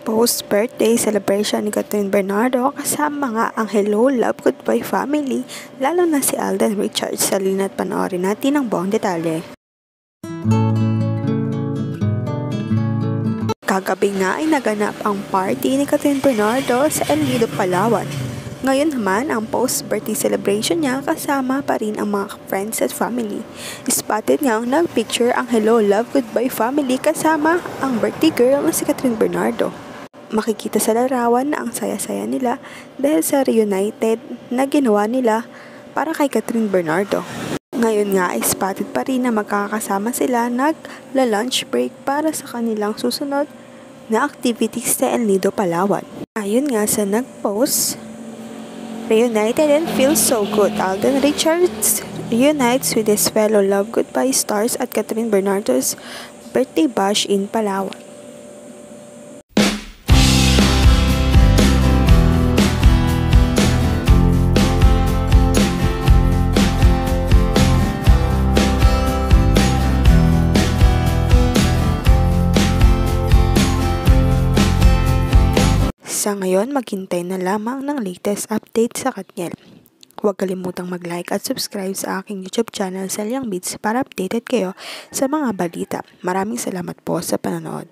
Post-birthday celebration ni Catherine Bernardo kasama nga ang Hello, Love, Goodbye family, lalo na si Alden Richards. Halina't panoorin natin ang buong detalye. Kagabi nga ay naganap ang party ni Catherine Bernardo sa El Nido, Palawan. Ngayon naman ang post-birthday celebration niya kasama pa rin ang mga friends at family. Spotted nga ang nag-picture ang Hello, Love, Goodbye family kasama ang birthday girl na si Catherine Bernardo. Makikita sa larawan na ang saya-saya nila dahil sa reunited na ginawa nila para kay Catherine Bernardo. Ngayon nga ay spotted pa rin na magkakasama sila nagla-lunch break para sa kanilang susunod na activities sa El Nido, Palawan. Ayon nga sa nag-post, reunited and feels so good. Alden Richards reunites with his fellow Love Goodbye stars at Catherine Bernardo's birthday bash in Palawan. Sa ngayon, maghintay na lamang ng latest update sa Katniel. Huwag kalimutang mag-like at subscribe sa aking YouTube channel, Selyang Beats, para updated kayo sa mga balita. Maraming salamat po sa panonood.